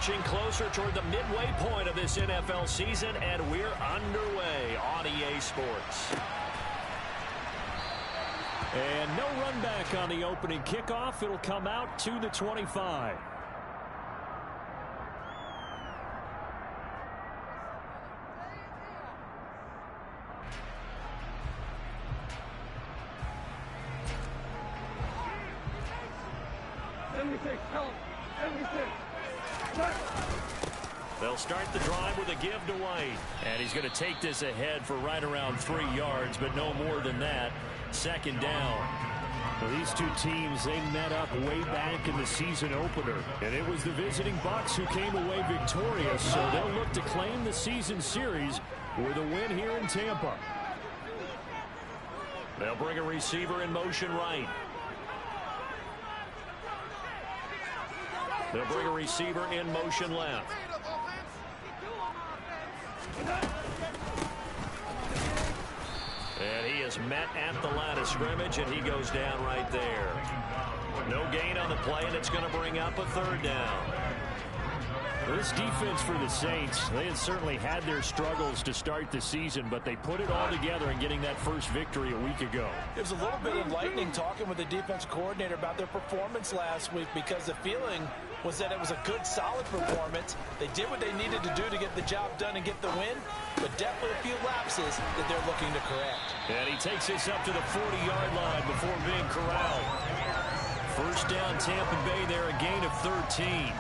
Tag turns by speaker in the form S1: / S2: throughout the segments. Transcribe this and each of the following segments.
S1: Marching closer toward the midway point of this NFL season, and we're underway on EA Sports. And no run back on the opening kickoff. It'll come out to the 25. They'll start the drive with a give to White. And he's going to take this ahead for right around 3 yards, but no more than that. Second down.
S2: Well, these two teams, they met up way back in the season opener. And it was the visiting Bucs who came away victorious, so they'll look to claim the season series with a win here in Tampa.
S1: They'll bring a receiver in motion right. They'll bring a receiver in motion left. And he is met at the line of scrimmage, and he goes down right there. No gain on the play, and it's going to bring up a third down.
S2: This defense for the Saints, they had certainly had their struggles to start the season, but they put it all together in getting that first victory a week ago.
S3: It was a little bit enlightening talking with the defense coordinator about their performance last week, because the feeling was that it was a good, solid performance. They did what they needed to do to get the job done and get the win, but definitely a few lapses that they're looking to correct.
S1: And he takes this up to the 40-yard line before being corralled. First down, Tampa Bay there, a gain of 13.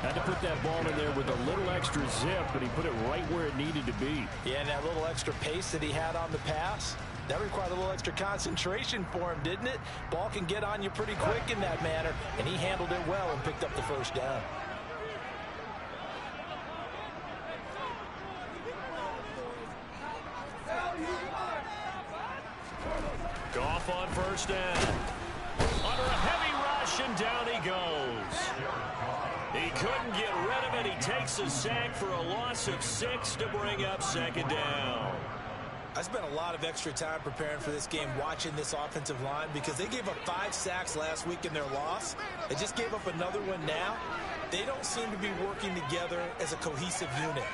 S2: Had to put that ball in there with a little extra zip, but he put it right where it needed to be.
S3: Yeah, and that little extra pace that he had on the pass, that required a little extra concentration for him, didn't it? Ball can get on you pretty quick in that manner, and he handled it well and picked up the first down.
S1: Goff on first down. Under a heavy rush, and down he goes. He couldn't get rid of it. He takes a sack for a loss of 6 to bring up second down.
S3: I spent a lot of extra time preparing for this game, watching this offensive line, because they gave up 5 sacks last week in their loss. They just gave up another one now. They don't seem to be working together as a cohesive unit.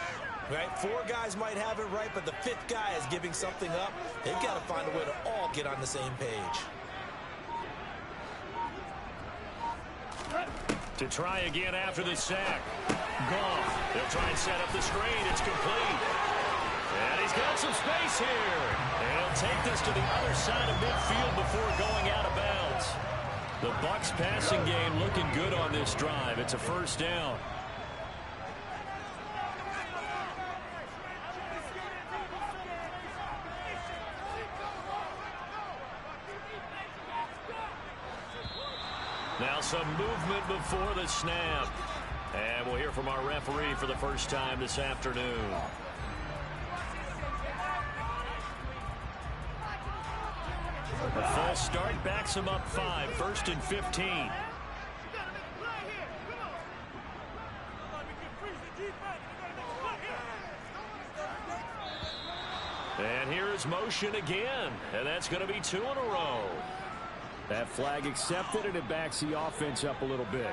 S3: Right? 4 guys might have it right, but the 5th guy is giving something up. They've got to find a way to all get on the same page.
S1: To try again after the sack. Goff. They'll try and set up the screen. It's complete. And he's got some space here. And he'll take this to the other side of midfield before going out of bounds. The Bucs passing game looking good on this drive. It's a first down. Now some movement before the snap. And we'll hear from our referee for the first time this afternoon. A false start backs him up 5, 1st and 15. And here is motion again. And that's going to be 2 in a row.
S2: That flag accepted, and it backs the offense up a little bit.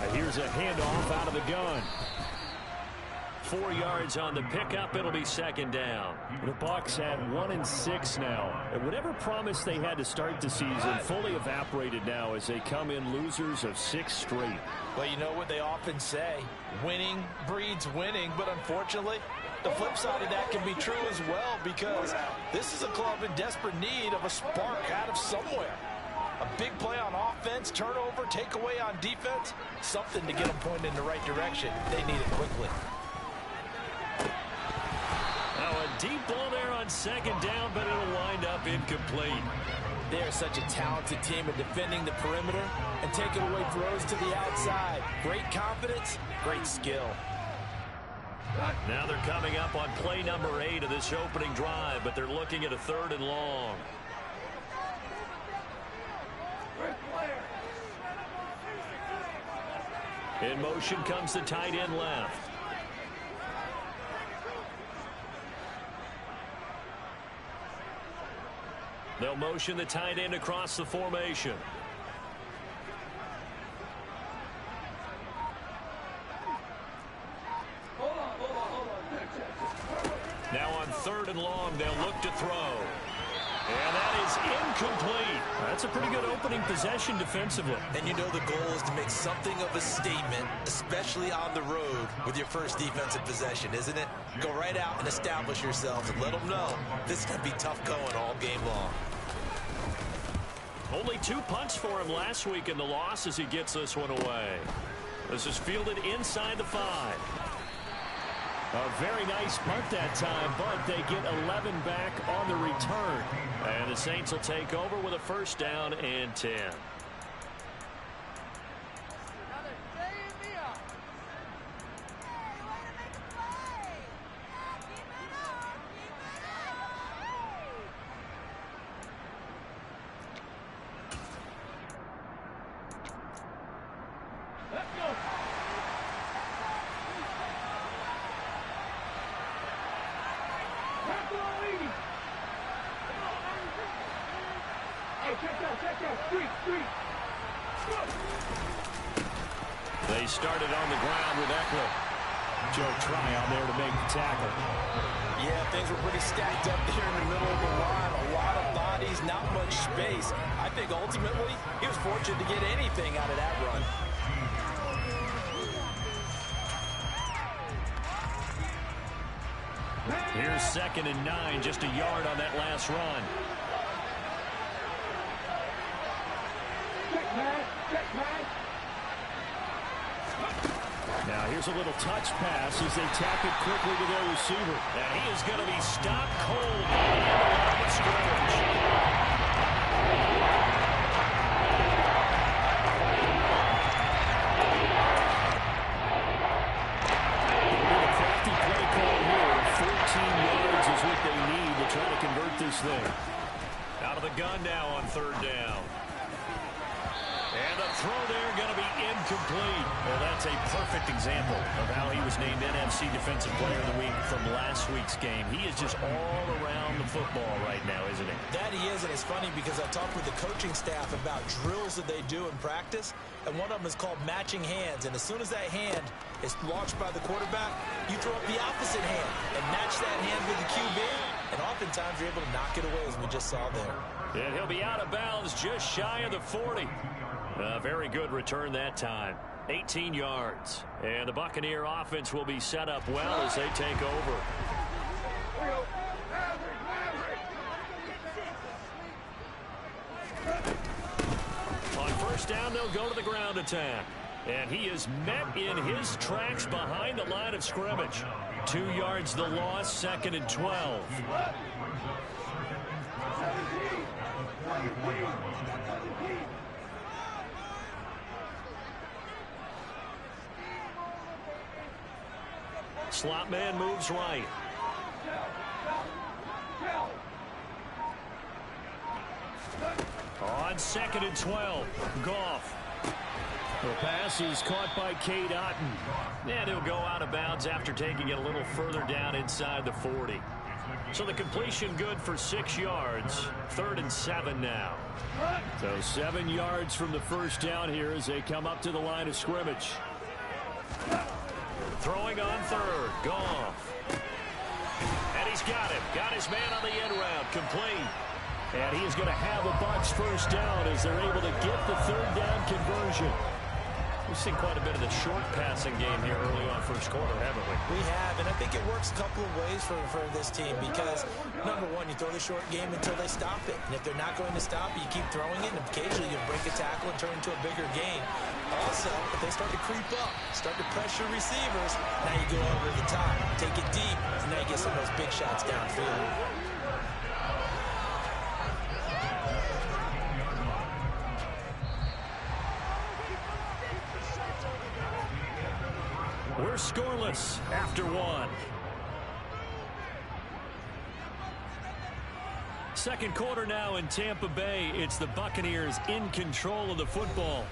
S2: And here's a handoff out of the gun.
S1: 4 yards on the pickup. It'll be second down.
S2: The Bucs at 1-6 now. And whatever promise they had to start the season fully evaporated now as they come in losers of 6 straight.
S3: Well, you know what they often say, winning breeds winning, but unfortunately, the flip side of that can be true as well, because this is a club in desperate need of a spark out of somewhere. A big play on offense, turnover, takeaway on defense, something to get them pointed in the right direction. They need it quickly.
S1: Now a deep ball there on second down, but it'll wind up incomplete.
S3: They are such a talented team at defending the perimeter and taking away throws to the outside. Great confidence, great skill.
S1: Now they're coming up on play number 8 of this opening drive, but they're looking at a 3rd and long. In motion comes the tight end left. They'll motion the tight end across the formation. Now on 3rd and long, they'll look to throw. And that is incomplete.
S2: That's a pretty good opening possession defensively.
S3: And you know the goal is to make something of a statement, especially on the road with your first defensive possession, isn't it? Go right out and establish yourselves and let them know this is going to be tough going all game long.
S1: Only 2 punts for him last week in the loss as he gets this one away. This is fielded inside the 5.
S2: A very nice punt that time, but they get 11 back on the return.
S1: And the Saints will take over with a 1st down and 10. They started on the ground with Eckler.
S2: Joe Tryon there to make the tackle.
S3: Yeah, things were pretty stacked up there in the middle of the line. A lot of bodies, not much space. I think ultimately he was fortunate to get anything out of that run.
S1: Here's 2nd and 9, just a yard on that last run.
S2: Now here's a little touch pass as they tap it quickly to their receiver.
S1: And he is going to be stopped cold on the line of scrimmage.
S2: A crafty play call here. 14 yards is what they need to try to convert this thing.
S1: Out of the gun now on 3rd down. And the throw there going to be incomplete. Well, that's a perfect example of how he was named NFC Defensive Player of the Week from last week's game. He is just all around the football right now, isn't he?
S3: That he is, and it's funny because I talked with the coaching staff about drills that they do in practice, and one of them is called matching hands. And as soon as that hand is launched by the quarterback, you throw up the opposite hand and match that hand with the QB, and oftentimes you're able to knock it away, as we just saw there.
S1: And he'll be out of bounds just shy of the 40. A very good return that time. 18 yards. And the Buccaneer offense will be set up well as they take over. On 1st down, they'll go to the ground attack. And he is met in his tracks behind the line of scrimmage. 2 yards the loss, 2nd and 12. Slot man moves right. On 2nd and 12, Goff.
S2: The pass is caught by Cade Otton.
S1: And he'll go out of bounds after taking it a little further down inside the 40. So the completion good for 6 yards. 3rd and 7 now.
S2: So 7 yards from the 1st down here as they come up to the line of scrimmage.
S1: Throwing on 3rd, Goff. And he's got him. Got his man on the end route, complete.
S2: And he is going to have a Bucs 1st down as they're able to get the 3rd down conversion.
S1: We've seen quite a bit of the short passing game here early on 1st quarter, haven't we?
S3: We have, and I think it works a couple of ways for this team because, number one, you throw the short game until they stop it. And if they're not going to stop it, you keep throwing it, and occasionally you break a tackle and turn into a bigger game. Also, if they start to creep up, start to pressure receivers, now you go over the top, take it deep, and now you get some of those big shots downfield.
S1: We're scoreless after 1. 2nd quarter now in Tampa Bay. It's the Buccaneers in control of the football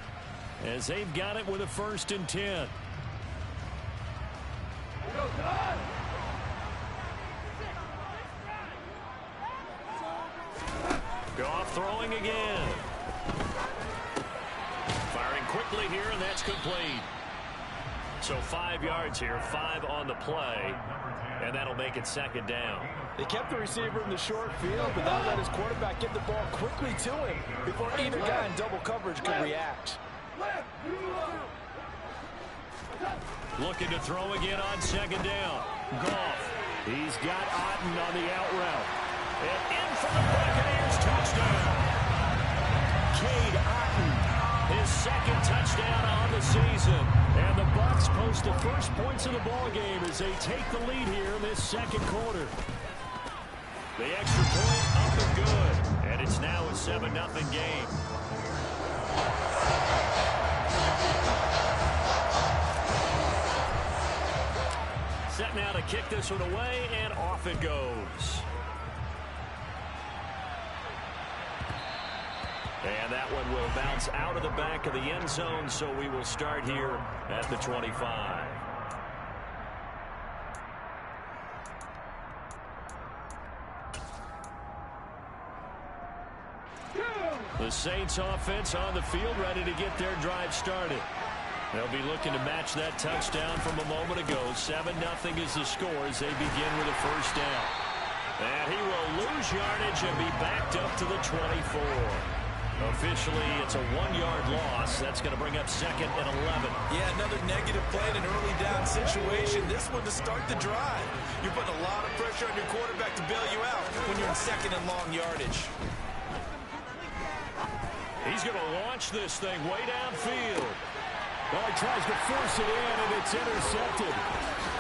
S1: as they've got it with a 1st and 10. Goff throwing again. Firing quickly here, and that's complete. So 5 yards here, 5 on the play, and that'll make it second down.
S3: They kept the receiver in the short field, but now let his quarterback get the ball quickly to him before either guy in double coverage could react.
S1: Looking to throw again on second down. Goff.
S2: He's got Otten on the out route.
S1: And in for the Buccaneers touchdown.
S2: Cade Otten.
S1: His second touchdown on the season.
S2: And the Bucs post the first points of the ball game as they take the lead here in this second quarter.
S1: The extra point up and good. And it's now a 7-0 game. Set now to kick this one away, and off it goes. And that one will bounce out of the back of the end zone, so we will start here at the 25. The Saints offense on the field, ready to get their drive started. They'll be looking to match that touchdown from a moment ago. 7-0 is the score as they begin with a first down. And he will lose yardage and be backed up to the 24. Officially, it's a 1-yard loss. That's going to bring up second and 11.
S3: Yeah, another negative play in an early down situation. This one to start the drive. You're putting a lot of pressure on your quarterback to bail you out when you're in second and long yardage.
S1: He's going to launch this thing way downfield.
S2: Well, he tries to force it in, and it's intercepted.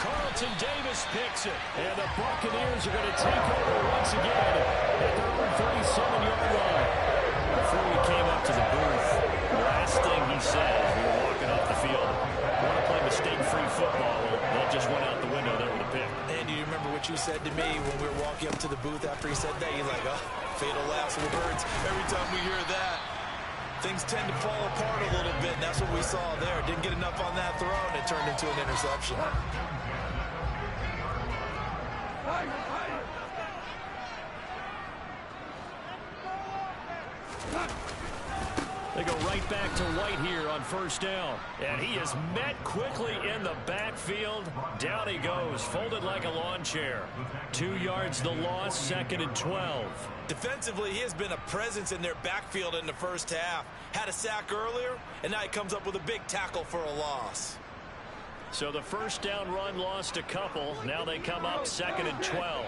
S1: Carlton Davis picks it.
S2: And the Buccaneers are going to take over once again at their own 37-yard line.
S1: Before we came up to the booth, the last thing he said as we were walking off the field, I want to play mistake-free football. Well, that just went out the window there with a pick.
S3: And do you remember what you said to me when we were walking up to the booth after he said that? You're like, oh, fatal laughs of the birds. Every time we hear that, things tend to fall apart a little bit, and that's what we saw there. Didn't get enough on that throw, and it turned into an interception.
S1: They go right back to White here on first down. And he is met quickly in the backfield. Down he goes, folded like a lawn chair. 2 yards the loss, second and 12.
S3: Defensively, he has been a presence in their backfield in the first half. Had a sack earlier, and now he comes up with a big tackle for a loss.
S1: So the first down run lost a couple. Now they come up second and 12.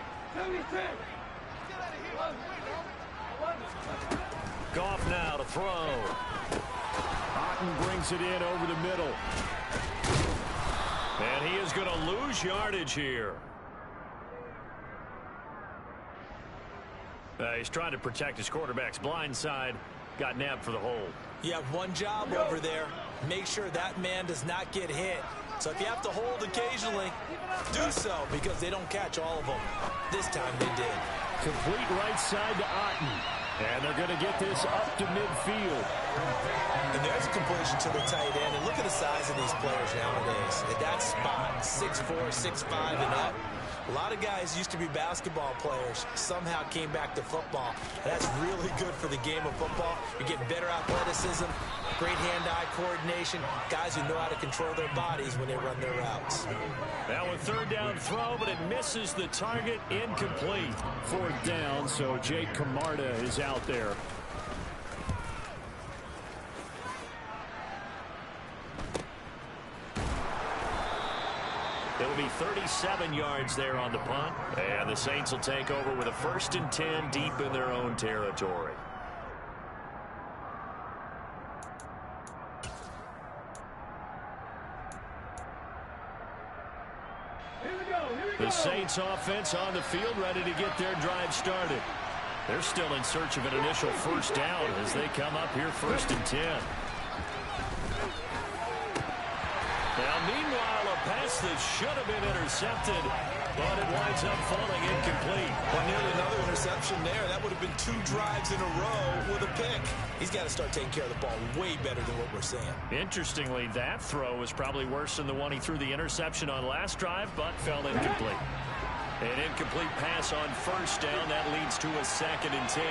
S1: Goff now to throw.
S2: Otten brings it in over the middle.
S1: And he is going to lose yardage here. He's trying to protect his quarterback's blind side. Got nabbed for the hold.
S3: You have one job over there. Make sure that man does not get hit. So if you have to hold occasionally, do so, because they don't catch all of them. This time they did.
S2: Complete right side to Otten. And they're going to get this up to midfield.
S3: And there's a completion to the tight end. And look at the size of these players nowadays. At that spot, 6'4", 6'5", and up. A lot of guys used to be basketball players, somehow came back to football. And that's really good for the game of football. You're getting better athleticism, great hand-eye coordination, guys who know how to control their bodies when they run their routes.
S1: Now a third down throw, but it misses the target, incomplete.
S2: Fourth down, so Jake Camarda is out there.
S1: It'll be 37 yards there on the punt. And the Saints will take over with a 1st and 10 deep in their own territory. The Saints offense on the field ready to get their drive started. They're still in search of an initial first down as they come up here 1st and 10. Now, meanwhile, a pass that should have been intercepted, but it winds up falling incomplete.
S3: Well, nearly another interception there. That would have been 2 drives in a row with a pick. He's got to start taking care of the ball way better than what we're seeing.
S1: Interestingly, that throw was probably worse than the one he threw the interception on last drive, but fell incomplete. An incomplete pass on first down. That leads to a 2nd and 10.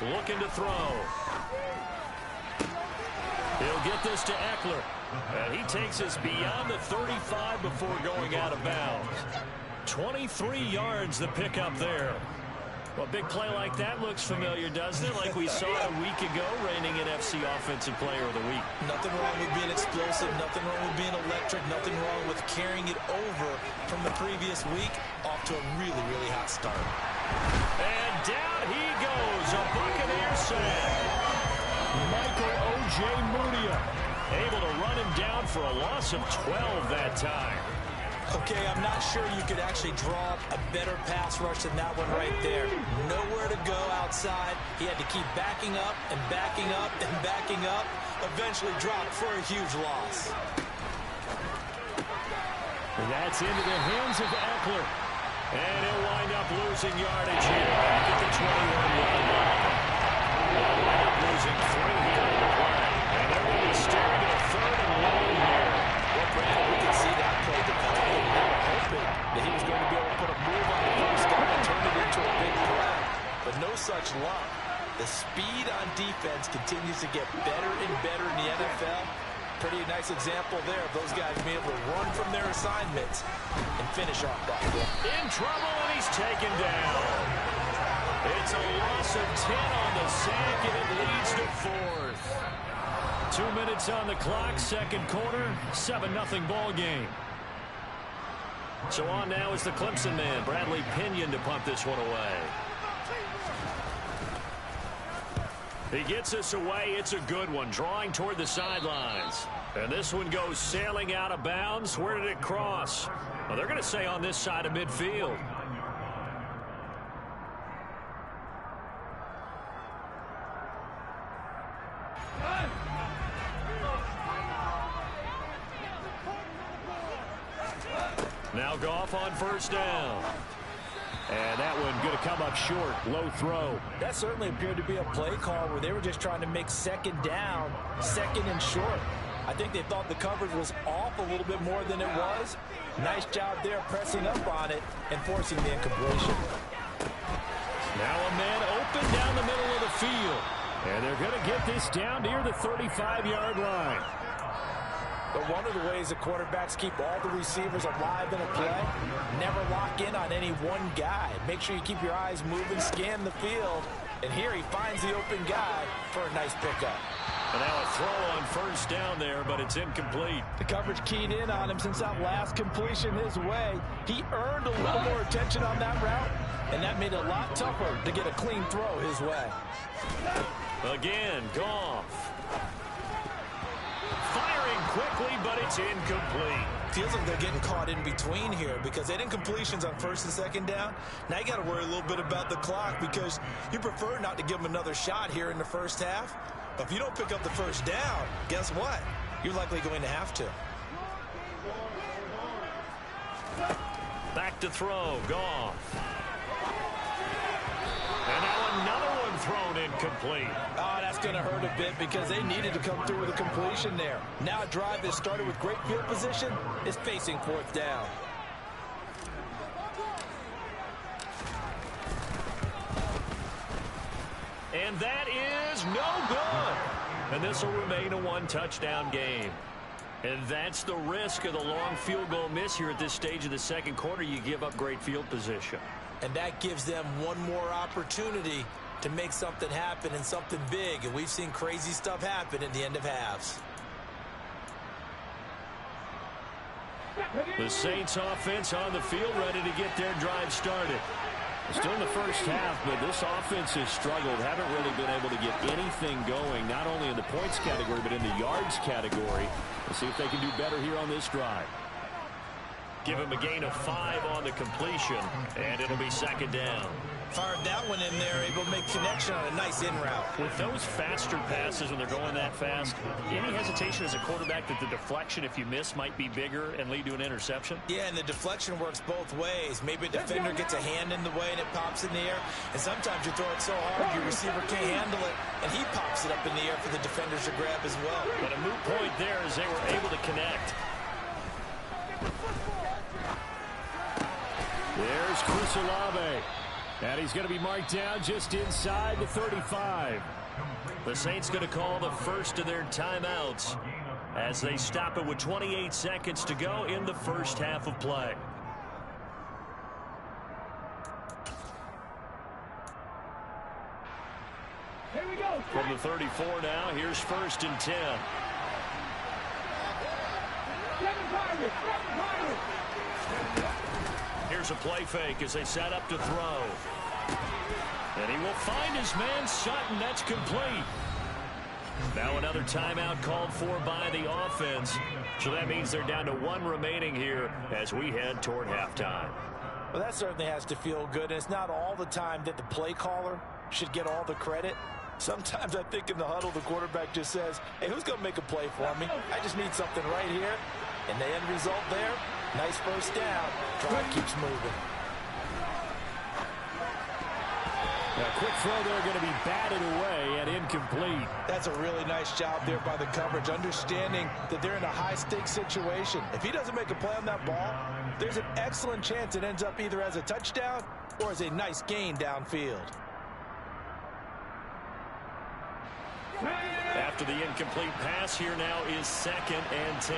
S1: looking to throw. He'll get this to Eckler. And he takes us beyond the 35 before going out of bounds. 23 yards the pickup there. Well, a big play like that looks familiar, doesn't it? Like we saw a week ago, reigning NFC Offensive Player of the Week.
S3: Nothing wrong with being explosive. Nothing wrong with being electric. Nothing wrong with carrying it over from the previous week off to a really, really hot start.
S1: And down he goes. A Buccaneer sack.
S2: Michael O.J. Mudia
S1: able to run him down for a loss of 12 that time.
S3: Okay, I'm not sure you could actually draw up a better pass rush than that one right there. Nowhere to go outside. He had to keep backing up and backing up and backing up. Eventually dropped for a huge loss.
S2: And that's into the hands of Eckler.
S1: And he'll wind up losing yardage here back at the 21-yard line. They'll wind up losing 3 here in the play. And they're going to be staring at a 3rd and long here.
S3: Well, Brandon, we can see that play developing. They were hoping that he was going to be able to put a move on the first guy and turn it into a big play. But no such luck. The speed on defense continues to get better and better in the NFL. Pretty nice example there of those guys being able to run from their assignments and finish off that play.
S1: In trouble, and he's taken down. It's a loss of 10 on the sack, and it leads to 4th.
S2: 2 minutes on the clock, second quarter, 7-0 ball game.
S1: So on now is the Clemson man, Bradley Pinion, to punt this one away. He gets us away. It's a good one, drawing toward the sidelines. And this one goes sailing out of bounds. Where did it cross? Well, they're going to say on this side of midfield. Now Goff on first down.
S2: And that one going to come up short. Low throw.
S3: That certainly appeared to be a play call where they were just trying to make second down, second and short. I think they thought the coverage was off a little bit more than it was. Nice job there pressing up on it and forcing the incompletion.
S2: Now a man open down the middle of the field. And they're going to get this down near the 35-yard line.
S3: But one of the ways the quarterbacks keep all the receivers alive in a play, never lock in on any one guy. Make sure you keep your eyes moving, scan the field. And here he finds the open guy for a nice pickup.
S1: And now a throw on first down there, but it's incomplete.
S3: The coverage keyed in on him since that last completion his way. He earned a little more attention on that route, and that made it a lot tougher to get a clean throw his way.
S1: Again, Goff. Firing quickly, but it's incomplete.
S3: Feels like they're getting caught in between here because they didn't completions on first and second down. Now you got to worry a little bit about the clock because you prefer not to give them another shot here in the first half. But if you don't pick up the first down, guess what? You're likely going to have to.
S1: Back to throw, Goff. And now another one thrown incomplete.
S3: Oh, that's going to hurt a bit because they needed to come through with a completion there. Now a drive that started with great field position is facing fourth down.
S1: And that is no good. And this will remain a one-touchdown game. And that's the risk of the long field goal miss here at this stage of the second quarter. You give up great field position.
S3: And that gives them one more opportunity to make something happen and something big. And we've seen crazy stuff happen at the end of halves.
S2: The Saints offense on the field, ready to get their drive started. Still in the first half, but this offense has struggled. Haven't really been able to get anything going, not only in the points category, but in the yards category. Let's see if they can do better here on this drive.
S1: Give him a gain of 5 on the completion, and it'll be second down.
S3: Fired that one in there, able to make connection on a nice in route.
S1: With those faster passes when they're going that fast, any hesitation as a quarterback that the deflection, if you miss, might be bigger and lead to an interception?
S3: Yeah, and the deflection works both ways. Maybe a defender gets a hand in the way and it pops in the air, and sometimes you throw it so hard your receiver can't handle it, and he pops it up in the air for the defenders to grab as well.
S1: But a moot point there as they were able to connect.
S2: There's Chris Olave. And he's going to be marked down just inside the 35.
S1: The Saints going to call the first of their timeouts as they stop it with 28 seconds to go in the first half of play.
S4: Here we go.
S1: From the 34 now, here's 1st and 10. Here's a play fake as they set up to throw. And he will find his man Sutton. That's complete. Now another timeout called for by the offense. So that means they're down to 1 remaining here as we head toward halftime.
S3: Well, that certainly has to feel good. And it's not all the time that the play caller should get all the credit. Sometimes I think in the huddle, the quarterback just says, hey, who's going to make a play for me? I just need something right here. And the end result there, nice first down. Drive keeps moving.
S2: A quick throw there going to be batted away and incomplete.
S3: That's a really nice job there by the coverage, understanding that they're in a high-stakes situation. If he doesn't make a play on that ball, there's an excellent chance it ends up either as a touchdown or as a nice gain downfield.
S1: After the incomplete pass, here now is 2nd and 10.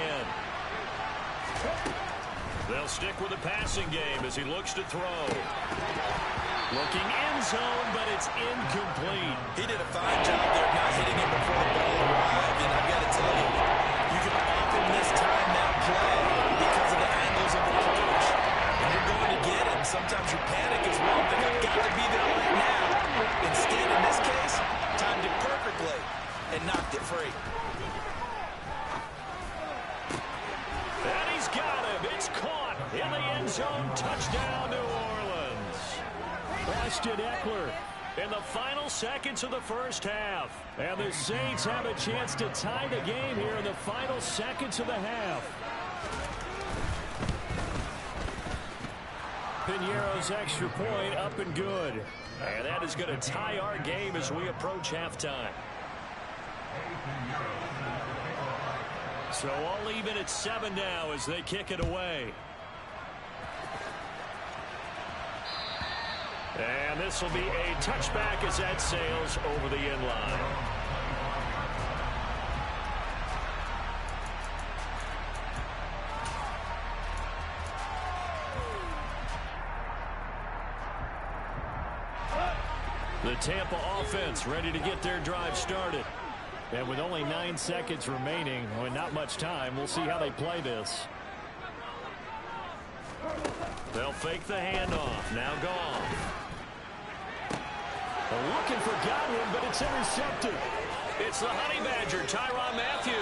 S1: They'll stick with the passing game as he looks to throw. Looking end zone, but it's incomplete.
S3: He did a fine job there not hitting it before the ball arrived. And I've got to tell you, you can often mistime that play because of the angles of the approach. And you're going to get it. And sometimes you panic as well. Think I've got to be there right now. Instead, in this case, timed it perfectly and knocked it free.
S1: And he's got him. It's caught in the end zone. Touchdown, New Orleans.
S2: Preston Eckler
S1: In the final seconds of the first half.
S2: And the Saints have a chance to tie the game here in the final seconds of the half. Piñeiro's extra point up and good.
S1: And that is going to tie our game as we approach halftime. So all even at 7 now as they kick it away. And this will be a touchback as that sails over the end line. The Tampa offense ready to get their drive started.
S2: And with only 9 seconds remaining, with not much time, we'll see how they play this.
S1: They'll fake the handoff. Now Goff.
S2: They're looking for Godwin, but it's intercepted.
S1: It's the Honey Badger, Tyrann Mathieu.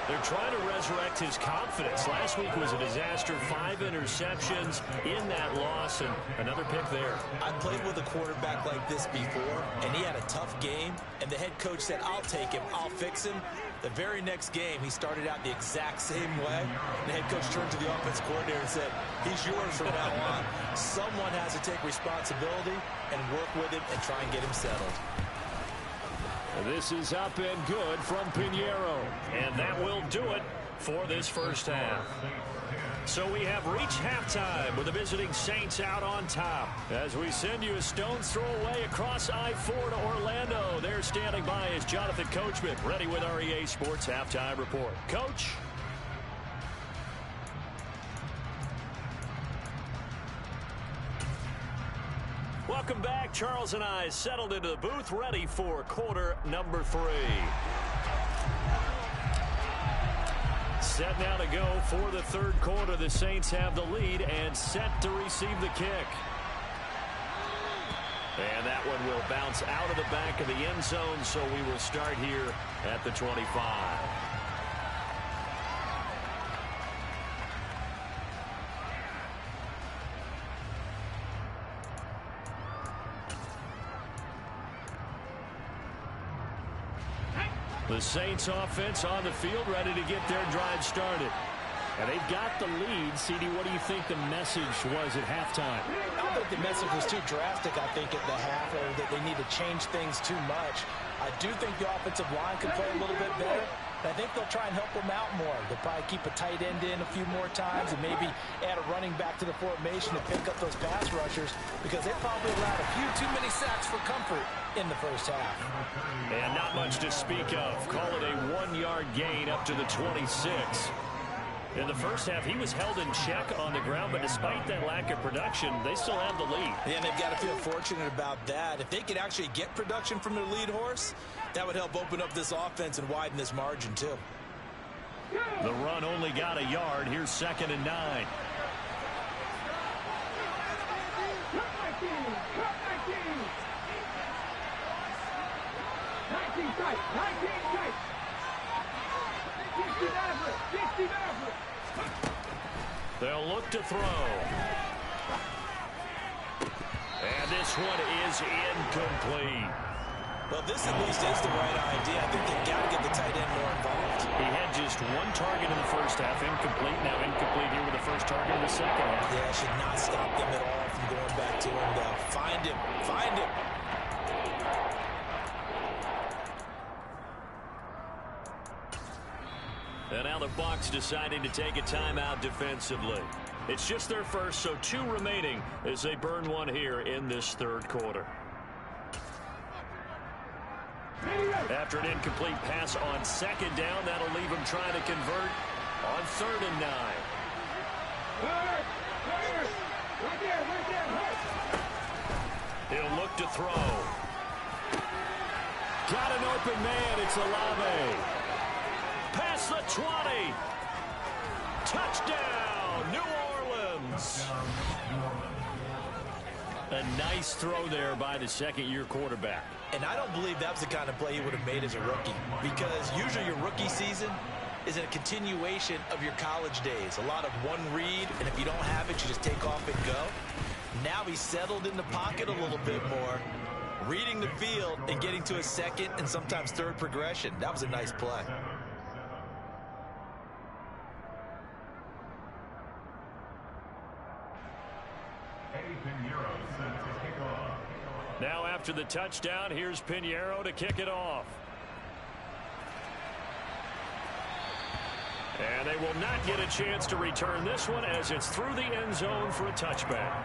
S1: They're trying to resurrect his confidence. Last week was a disaster. 5 interceptions in that loss, and another pick there.
S3: I played with a quarterback like this before, and he had a tough game, and the head coach said, I'll take him, I'll fix him. The very next game, he started out the exact same way. The head coach turned to the offense coordinator and said, he's yours from now on. Someone has to take responsibility and work with him and try and get him settled.
S2: This is up and good from Piñeiro.
S1: And that will do it for this first half. So we have reached halftime with the visiting Saints out on top. As we send you a stone's throw away across I-4 to Orlando. There standing by is Jonathan Coachman, ready with our EA Sports Halftime Report. Coach. Welcome back. Charles and I settled into the booth, ready for quarter number 3. Set now to go for the third quarter. The Saints have the lead and set to receive the kick. And that one will bounce out of the back of the end zone, so we will start here at the 25. The Saints offense on the field ready to get their drive started.
S2: And they've got the lead. CD, what do you think the message was at halftime?
S3: I don't think the message was too drastic, I think, at the half, or that they need to change things too much. I do think the offensive line could play a little bit better, I think they'll try and help him out more. They'll probably keep a tight end in a few more times and maybe add a running back to the formation to pick up those pass rushers because they probably allowed a few too many sacks for comfort in the first half.
S2: And not much to speak of. Call it a 1-yard gain up to the 26. In the first half, he was held in check on the ground, but despite that lack of production, they still have the lead.
S3: Yeah, and they've got to feel fortunate about that. If they could actually get production from their lead horse, that would help open up this offense and widen this margin, too.
S2: The run only got a yard. Here's 2nd and 9. They'll look to throw. And this one is incomplete.
S3: Well, this at least is the right idea. I think they've got to get the tight end more involved.
S2: He had just 1 target in the first half, incomplete. Now incomplete here with the first target in the second half.
S3: Yeah, should not stop them at all from going back to him, though. Find him. Find him.
S2: And now the Bucs deciding to take a timeout defensively. It's just their first, so 2 remaining as they burn one here in this third quarter. After an incomplete pass on 2nd down, that'll leave him trying to convert on 3rd and 9. He'll look to throw. Got an open man. It's Olave. Past the 20. Touchdown, New Orleans. A nice throw there by the 2nd-year quarterback.
S3: And I don't believe that was the kind of play he would have made as a rookie, because usually your rookie season is a continuation of your college days. A lot of one read, and if you don't have it, you just take off and go. Now he's settled in the pocket a little bit more, reading the field and getting to a 2nd and sometimes 3rd progression. That was a nice play.
S2: Now after the touchdown, here's Pinheiro to kick it off. And they will not get a chance to return this one as it's through the end zone for a touchback.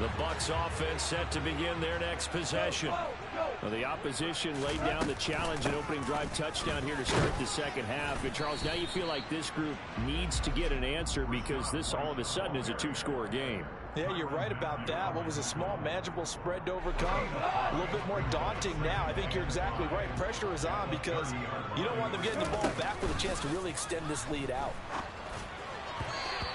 S2: The Bucs offense set to begin their next possession. Well, the opposition laid down the challenge and opening drive touchdown here to start the second half. And Charles, now you feel like this group needs to get an answer because this all of a sudden is a 2-score game.
S3: Yeah, you're right about that. What was a small, manageable spread to overcome, a little bit more daunting now. I think you're exactly right. Pressure is on because you don't want them getting the ball back with a chance to really extend this lead out.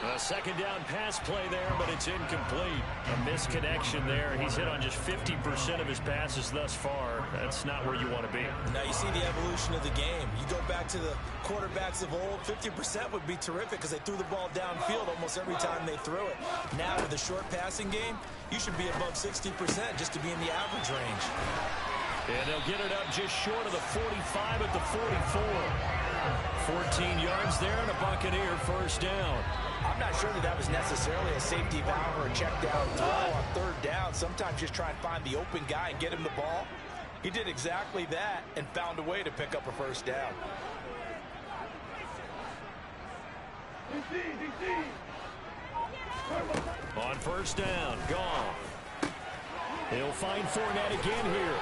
S2: A 2nd down pass play there, but it's incomplete. A misconnection there. He's hit on just 50% of his passes thus far. That's not where you want to be.
S3: Now you see the evolution of the game. You go back to the quarterbacks of old, 50% would be terrific because they threw the ball downfield almost every time they threw it. Now with a short passing game, you should be above 60% just to be in the average range.
S2: And they'll get it up just short of the 45 at the 44. 14 yards there and a Buccaneer first down.
S3: I'm not sure that was necessarily a safety valve or a check down throw on 3rd down. Sometimes just try and find the open guy and get him the ball. He did exactly that and found a way to pick up a first down.
S2: On 1st down, Goff. He'll find Fournette again here.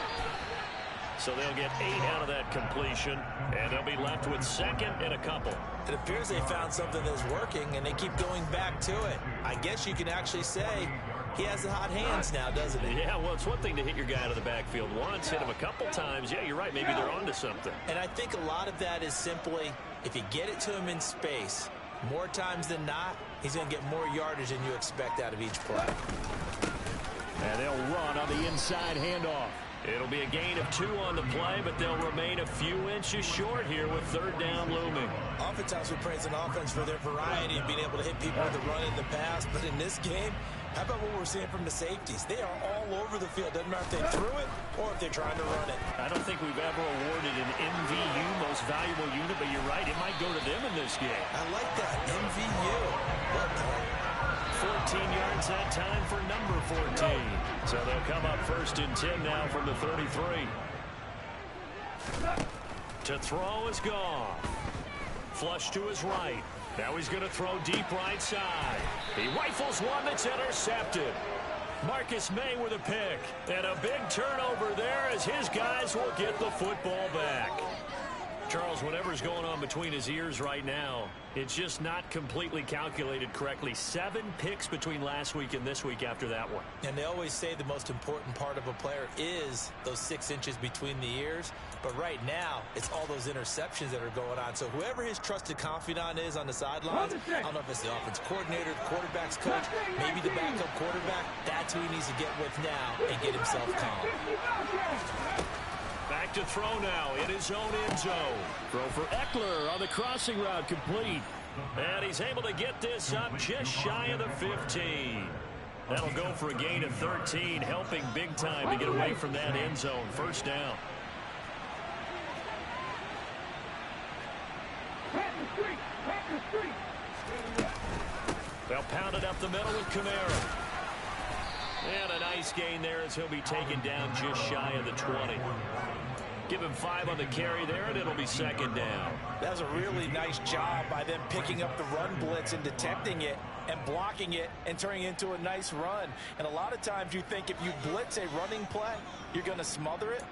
S2: So they'll get 8 out of that completion, and they'll be left with 2nd and a couple.
S3: It appears they found something that's working, and they keep going back to it. I guess you can actually say he has the hot hands now, doesn't he?
S2: Yeah, well, it's one thing to hit your guy out of the backfield once, hit him a couple times. Yeah, you're right. Maybe they're onto something.
S3: And I think a lot of that is simply if you get it to him in space, more times than not, he's going to get more yardage than you expect out of each play.
S2: And they'll run on the inside handoff. It'll be a gain of 2 on the play, but they'll remain a few inches short here with 3rd down looming.
S3: Oftentimes we praise an offense for their variety and being able to hit people with the run in the pass, but in this game, how about what we're seeing from the safeties? They are all over the field. Doesn't matter if they threw it or if they're trying to run it.
S2: I don't think we've ever awarded an MVU, most valuable unit, but you're right, it might go to them in this game.
S3: I like that, MVU. What,
S2: 14 yards that time for number 14. So they'll come up 1st and 10 now from the 33. To throw is Goff. Flush to his right. Now he's going to throw deep right side. He rifles one that's intercepted. Marcus May with a pick. And a big turnover there as his guys will get the football back. Charles, whatever's going on between his ears right now, it's just not completely calculated correctly. 7 picks between last week and this week after that one.
S3: And they always say the most important part of a player is those 6 inches between the ears. But right now, it's all those interceptions that are going on. So whoever his trusted confidant is on the sidelines, I don't know if it's the offense coordinator, the quarterback's coach, maybe the backup quarterback, that's who he needs to get with now and get himself calm.
S2: Back to throw now in his own end zone. Throw for Eckler on the crossing route, complete. And he's able to get this up just shy of the 15. That'll go for a gain of 13, helping big time to get away from that end zone. 1st down. They'll pound it up the middle with Kamara. And a nice gain there as he'll be taken down just shy of the 20. Give him 5 on the carry there, and it'll be 2nd down.
S3: That was a really nice job by them picking up the run blitz and detecting it and blocking it and turning it into a nice run. And a lot of times you think if you blitz a running play, you're going to smother it.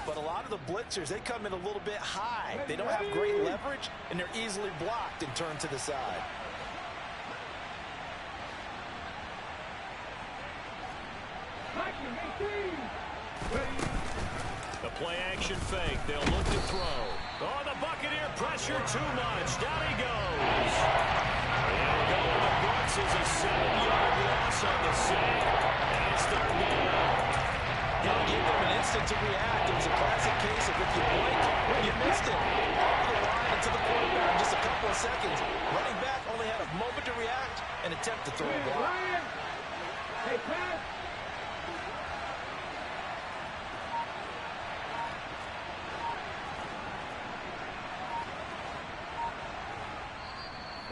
S3: But a lot of the blitzers, they come in a little bit high. They don't have great leverage, and they're easily blocked and turned to the side.
S2: The play action fake. They'll look to throw. Oh, the Buccaneer pressure too much. Down he goes. And going to the books is a 7-yard loss on the sack. And it's 3rd down.
S3: Gotta give them an instant to react. It was a classic case of if you blink, you missed it. Off the line into the quarterback in just a couple of seconds. Running back only had a moment to react and attempt to throw a block. Hey, pass.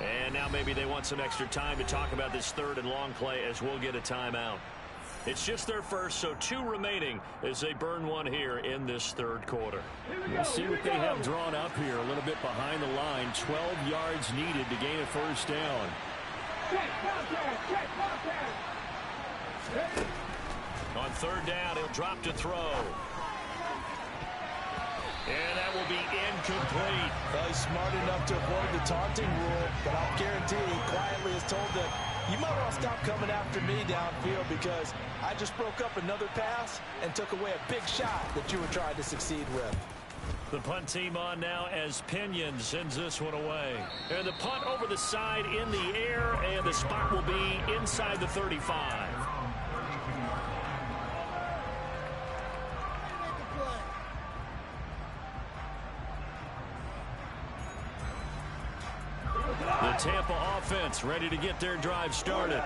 S2: And now maybe they want some extra time to talk about this 3rd and long play as we'll get a timeout. It's just their first, so 2 remaining as they burn one here in this 3rd quarter. We'll see what they have drawn up here. A little bit behind the line. 12 yards needed to gain a 1st down. On 3rd down, he'll drop to throw. And that will be incomplete.
S3: Well, he's smart enough to avoid the taunting rule, but I'll guarantee he quietly has told them, you might want to stop coming after me downfield because I just broke up another pass and took away a big shot that you were trying to succeed with.
S2: The punt team on now as Pinion sends this one away. And the punt over the side in the air, and the spot will be inside the 35. The Tampa offense ready to get their drive started.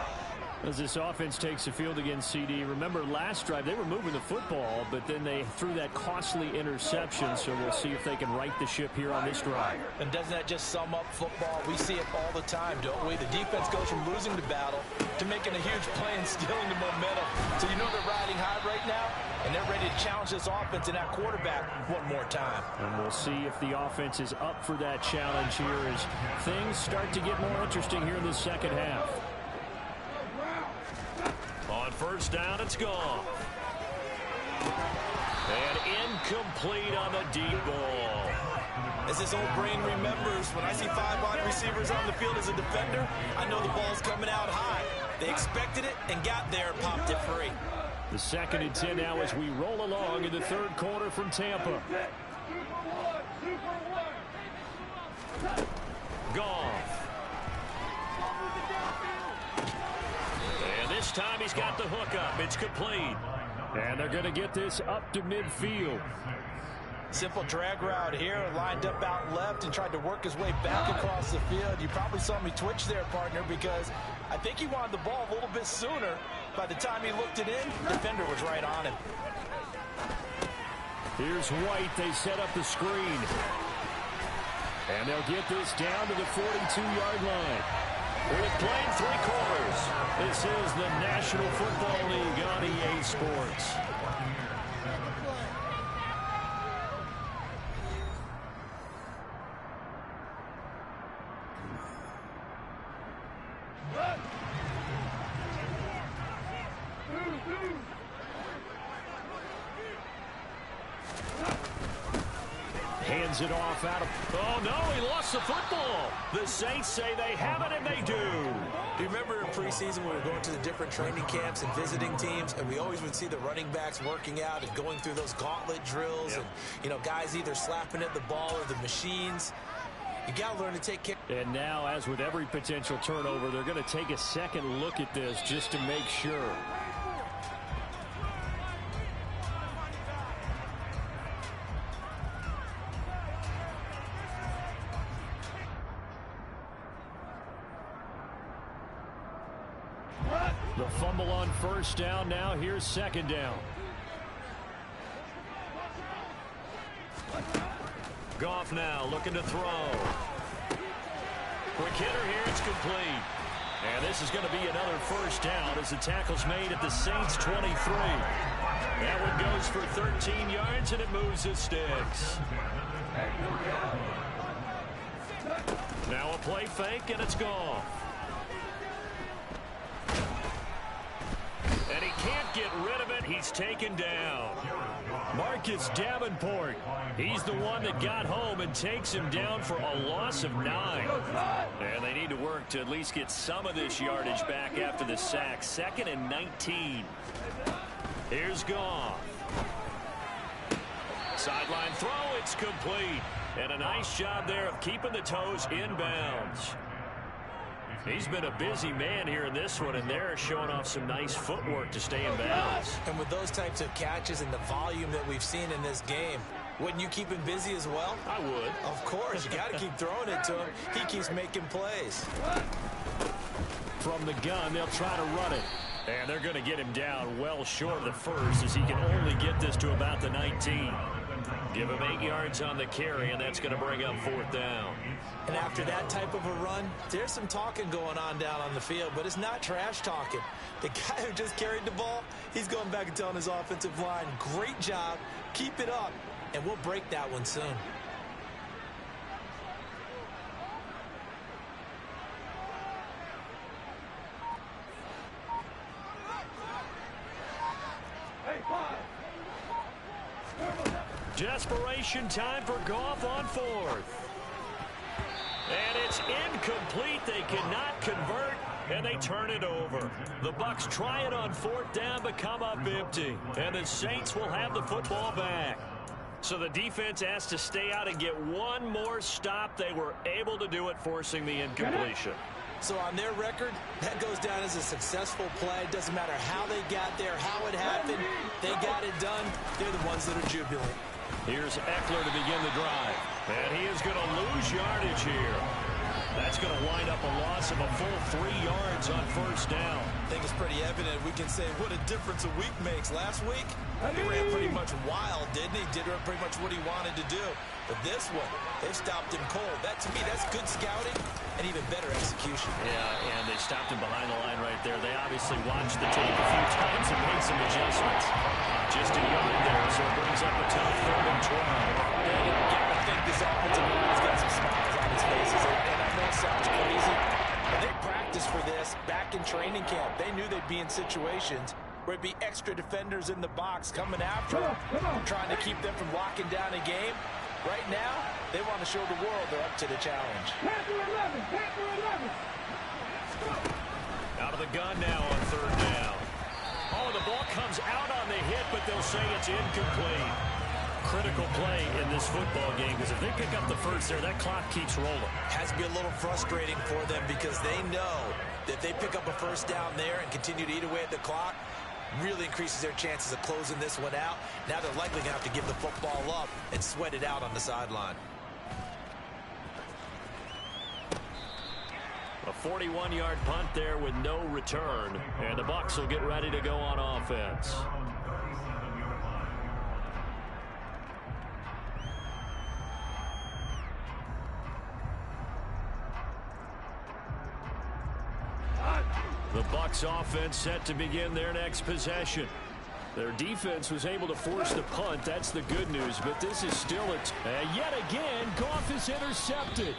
S2: As this offense takes the field against CD, remember last drive they were moving the football, but then they threw that costly interception, so we'll see if they can right the ship here on this drive.
S3: And doesn't that just sum up football? We see it all the time, don't we? The defense goes from losing the battle to making a huge play and stealing the momentum. So you know they're riding high right now, and they're ready to challenge this offense and that quarterback one more time.
S2: And we'll see if the offense is up for that challenge here as things start to get more interesting here in the 2nd half. On 1st down, it's gone. And incomplete on the deep ball.
S3: As his old brain remembers, when I see 5 wide receivers on the field as a defender, I know the ball's coming out high. They expected it and got there and popped it free.
S2: The 2nd and 10 now as we roll along in the 3rd quarter from Tampa. Goff. And this time he's got the hook up. It's complete. And they're going to get this up to midfield.
S3: Simple drag route here, lined up out left and tried to work his way back across the field. You probably saw me twitch there, partner, because I think he wanted the ball a little bit sooner. By the time he looked it in, the defender was right on him.
S2: Here's White. They set up the screen. And they'll get this down to the 42-yard line. We've played 3 quarters. This is the National Football League on EA Sports. Hands it off out of... Oh, no, he lost the football. The Saints say they have it, and they do.
S3: Do you remember in preseason when we were going to the different training camps and visiting teams, and we always would see the running backs working out and going through those gauntlet drills, and, you know, guys either slapping at the ball or the machines. You got to learn to take care.
S2: And now, as with every potential turnover, they're going to take a second look at this just to make sure. The fumble on first down. Now here's second down. Goff now looking to throw. Quick hitter here. It's complete. And this is going to be another first down as the tackle's made at the Saints 23. That one goes for 13 yards, and it moves the sticks. Now a play fake, and it's gone. And he can't get rid of it. He's taken down. Marcus Davenport. He's the one that got home and takes him down for a loss of 9. And they need to work to at least get some of this yardage back after the sack. 2nd and 19. Here's Goff. Sideline throw. It's complete. And a nice job there of keeping the toes inbounds. He's been a busy man here in this one, and they're showing off some nice footwork to stay in bounds.
S3: And with those types of catches and the volume that we've seen in this game, wouldn't you keep him busy as well?
S2: I would.
S3: Of course. You got to keep throwing it to him. He keeps making plays.
S2: From the gun, they'll try to run it. And they're going to get him down well short of the first, as he can only get this to about the 19. Give him 8 yards on the carry, and that's going to bring up 4th down.
S3: And after that type of a run, there's some talking going on down on the field, but it's not trash talking. The guy who just carried the ball, he's going back and telling his offensive line, great job, keep it up, and we'll break that one soon.
S2: Desperation time for Goff on 4th. And it's incomplete. They cannot convert, and they turn it over. The Bucs try it on 4th down, but come up empty. And the Saints will have the football back. So the defense has to stay out and get one more stop. They were able to do it, forcing the incompletion.
S3: So on their record, that goes down as a successful play. It doesn't matter how they got there, how it happened. They got it done. They're the ones that are jubilant.
S2: Here's Eckler to begin the drive. And he is going to lose yardage here. That's going to wind up a loss of a full 3 yards on first down.
S3: I think it's pretty evident. We can say what a difference a week makes. Last week, he ran pretty much wild, didn't he? Did pretty much what he wanted to do. But this one, they've stopped him cold. That, to me, that's good scouting and even better execution.
S2: Yeah, and they stopped him behind the line right there. They obviously watched the tape a few times and made some adjustments. Just a yard there, so it brings up a tough 3rd and 12.
S3: And you got to think this offensive line's got some smiles on his faces. And I know it sounds crazy, but they practiced for this back in training camp. They knew they'd be in situations where it'd be extra defenders in the box coming after them, trying to keep them from locking down a game. Right now, they want to show the world they're up to the challenge.
S2: Out of the gun now on 3rd down. Oh, the ball comes out on the hit, but they'll say it's incomplete. Critical play in this football game, because if they pick up the first there, that clock keeps rolling.
S3: Has to be a little frustrating for them because they know that if they pick up a first down there and continue to eat away at the clock, really increases their chances of closing this one out. Now they're likely going to have to give the football up and sweat it out on the sideline.
S2: A 41-yard punt there with no return. And the Bucs will get ready to go on offense. The Bucs offense set to begin their next possession. Their defense was able to force the punt. That's the good news, but this is still yet again, Goff is intercepted.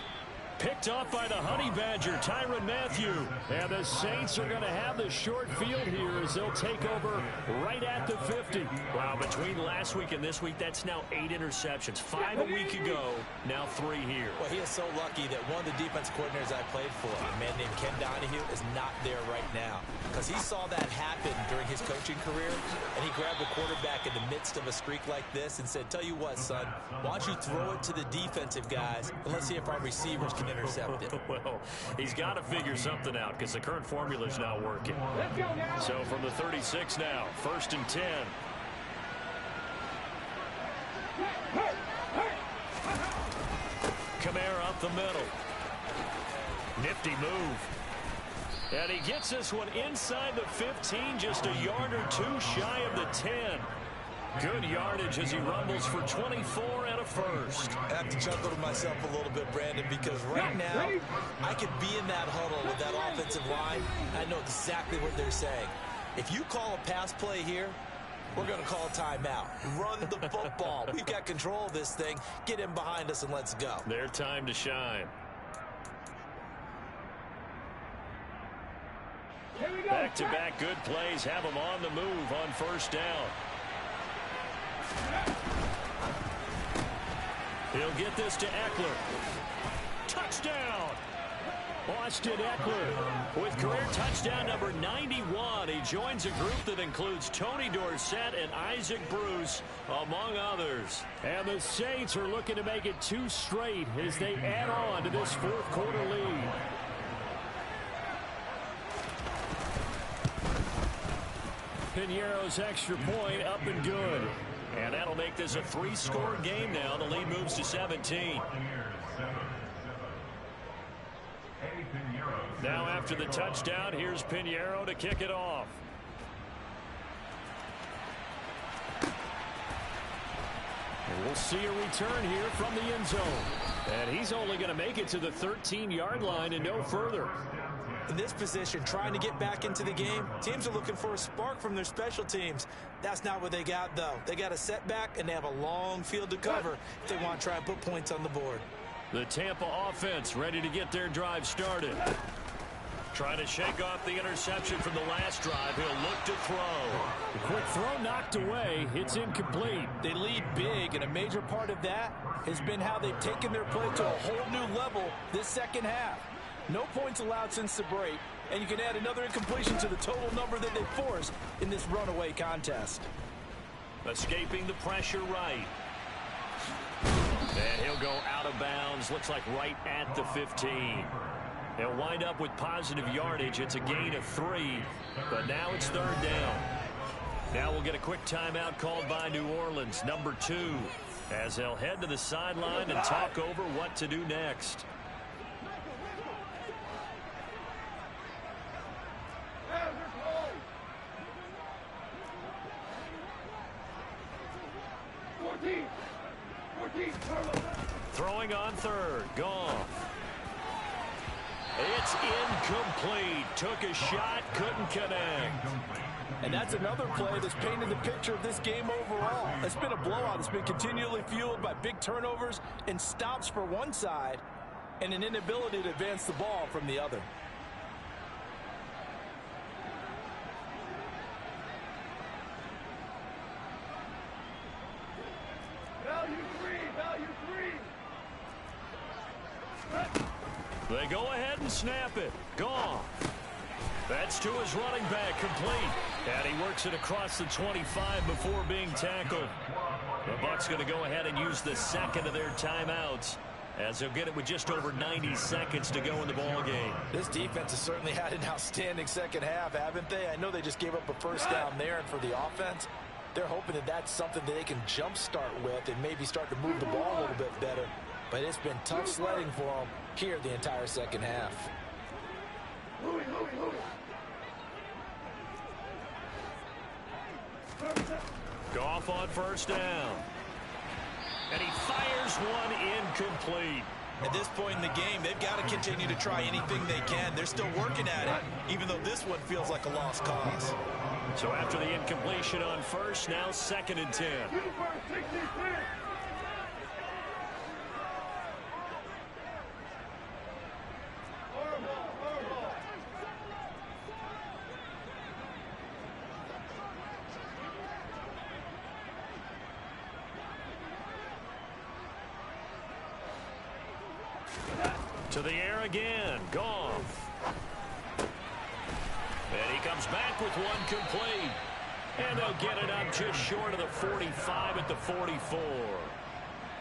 S2: Picked off by the Honey Badger, Tyrann Mathieu. And the Saints are going to have the short field here as they'll take over right at the 50.
S1: Wow, between last week and this week, that's now 8 interceptions. 5 a week ago, now 3 here.
S3: Well, he is so lucky that one of the defense coordinators I played for, a man named Ken Donahue, is not there right now. Because he saw that happen during his coaching career, and he grabbed the quarterback in the midst of a streak like this and said, tell you what, son, why don't you throw it to the defensive guys, and let's see if our receivers can intercept it.
S1: Well, he's got to figure something out because the current formula is not working. So from the 36 now, 1st and 10. Kamara up the middle. Nifty move. And he gets this one inside the 15, just a yard or two shy of the 10. Good yardage as he rumbles for 24 and a first.
S3: I have to chuckle to myself a little bit, Brandon, because right now I could be in that huddle with that offensive line. I know exactly what they're saying. If you call a pass play here, we're going to call a timeout. Run the football. We've got control of this thing. Get in behind us and let's go.
S1: Their time to shine. Back-to-back good plays have them on the move on first down. He'll get this to Eckler. Touchdown! Austin Eckler with career touchdown number 91. He joins a group that includes Tony Dorsett and Isaac Bruce, among others.
S2: And the Saints are looking to make it 2 straight as they add on to this fourth quarter lead. Piñeiro's extra point up and good.
S1: And that'll make this a 3-score game now. The lead moves to 17. Now after the touchdown, here's Piñeiro to kick it off.
S2: And we'll see a return here from the end zone. And he's only going to make it to the 13-yard line and no further.
S3: In this position, trying to get back into the game, teams are looking for a spark from their special teams. That's not what they got, though. They got a setback, and they have a long field to cover if they want to try and put points on the board.
S1: The Tampa offense ready to get their drive started. Trying to shake off the interception from the last drive. He'll look to throw.
S2: The quick throw knocked away. It's incomplete.
S4: They lead big, and a major part of that has been how they've taken their play to a whole new level this second half. No points allowed since the break, and you can add another incompletion to the total number that they forced in this runaway contest.
S1: Escaping the pressure right. And he'll go out of bounds. Looks like right at the 15. They'll wind up with positive yardage. It's a gain of 3, but now it's 3rd down. Now we'll get a quick timeout called by New Orleans, number 2, as they'll head to the sideline and talk over what to do next. Throwing on 3rd. Goff. It's incomplete. Took a shot, couldn't connect.
S4: And that's another play that's painted the picture of this game overall. It's been a blowout. It's been continually fueled by big turnovers and stops for one side and an inability to advance the ball from the other.
S1: They go ahead and snap it. Goff. That's to his running back, complete. And he works it across the 25 before being tackled. The Bucs going to go ahead and use the second of their timeouts, as they'll get it with just over 90 seconds to go in the ball game.
S4: This defense has certainly had an outstanding second half, haven't they? I know they just gave up a first down there, and for the offense, they're hoping that that's something that they can jumpstart with and maybe start to move the ball a little bit better. But it's been tough sledding for them here the entire second half. Goff
S1: on first down. And he fires one incomplete.
S3: At this point in the game, they've got to continue to try anything they can. They're still working at it, even though this one feels like a lost cause.
S1: So after the incompletion on first, now 2nd and 10. To the air again, Goff. And he comes back with one complete. And they'll get it up just short of the 45 at the 44.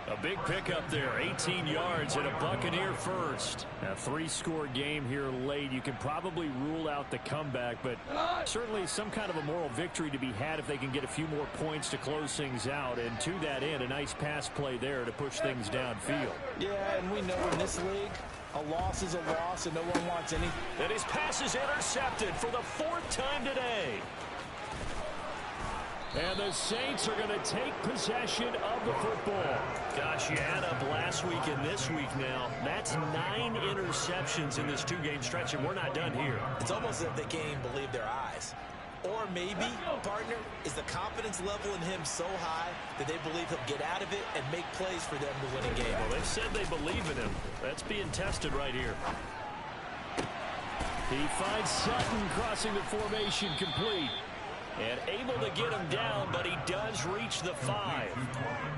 S1: A big pickup there, 18 yards and a Buccaneer first. A 3-score game here late. You can probably rule out the comeback, but certainly some kind of a moral victory to be had if they can get a few more points to close things out. And to that end, a nice pass play there to push things downfield.
S3: Yeah, and we know in this league, a loss is a loss, and no one wants any.
S1: And his pass is intercepted for the 4th time today.
S2: And the Saints are going to take possession of the football.
S1: Gosh, you add up last week and this week now. That's 9 interceptions in this 2-game stretch, and we're not done here.
S3: It's almost as if they can't even believe their eyes. Or maybe, partner, is the confidence level in him so high that they believe he'll get out of it and make plays for them to win a game.
S1: Well, they said they believe in him. That's being tested right here.
S2: He finds Sutton crossing the formation complete.
S1: And able to get him down, but he does reach the 5.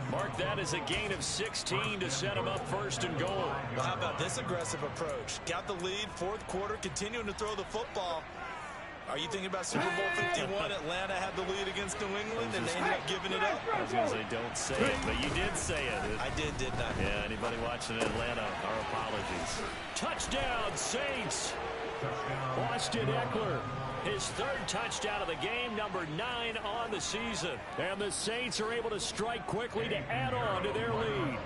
S1: Mark that as a gain of 16 to set him up 1st and goal.
S3: Well, how about this aggressive approach? Got the lead, 4th quarter, continuing to throw the football. Are you thinking about Super Bowl 51? Atlanta had the lead against New England, and they ended up giving it up?
S1: I was going to say, don't say it, but you did say it.
S3: I did, didn't I?
S1: Yeah, anybody watching in Atlanta, our apologies.
S2: Touchdown, Saints! Austin Eckler.
S1: His 3rd touchdown of the game, number 9 on the season.
S2: And the Saints are able to strike quickly to add on to their lead.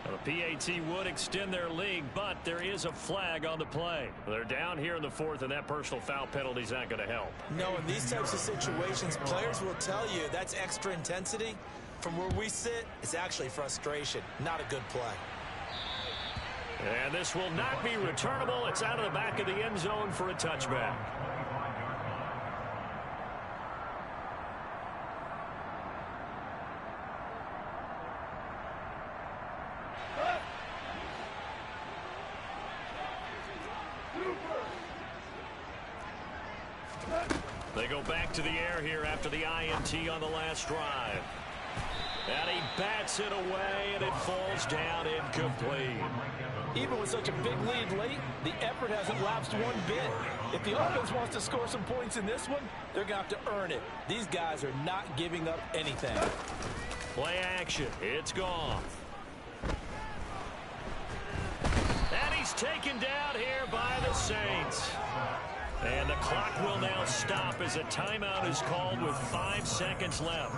S1: The PAT would extend their lead, but there is a flag on the play. They're down here in the 4th, and that personal foul penalty is not going to help.
S3: No, in these types of situations, players will tell you that's extra intensity. From where we sit, it's actually frustration, not a good play.
S1: And this will not be returnable. It's out of the back of the end zone for a touchback. They go back to the air here after the INT on the last drive. And he bats it away, and it falls down incomplete.
S4: Even with such a big lead late, the effort hasn't lapsed one bit. If the offense wants to score some points in this one, they're going to have to earn it. These guys are not giving up anything.
S1: Play action. It's gone. And he's taken down here by the Saints. And the clock will now stop as a timeout is called with 5 seconds left.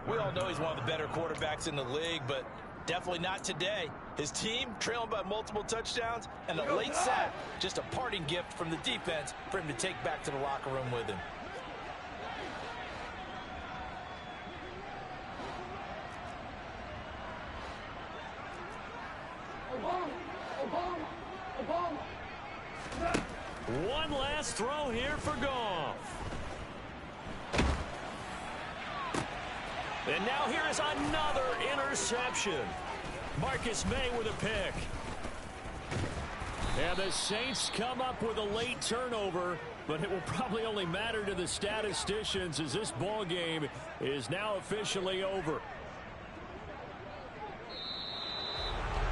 S3: We all know he's one of the better quarterbacks in the league, but definitely not today. His team trailing by multiple touchdowns, and a late sack, just a parting gift from the defense for him to take back to the locker room with him.
S1: One last throw here for Goff. And now here is another interception. Marcus May with a pick.
S2: And the Saints come up with a late turnover, but it will probably only matter to the statisticians as this ball game is now officially over.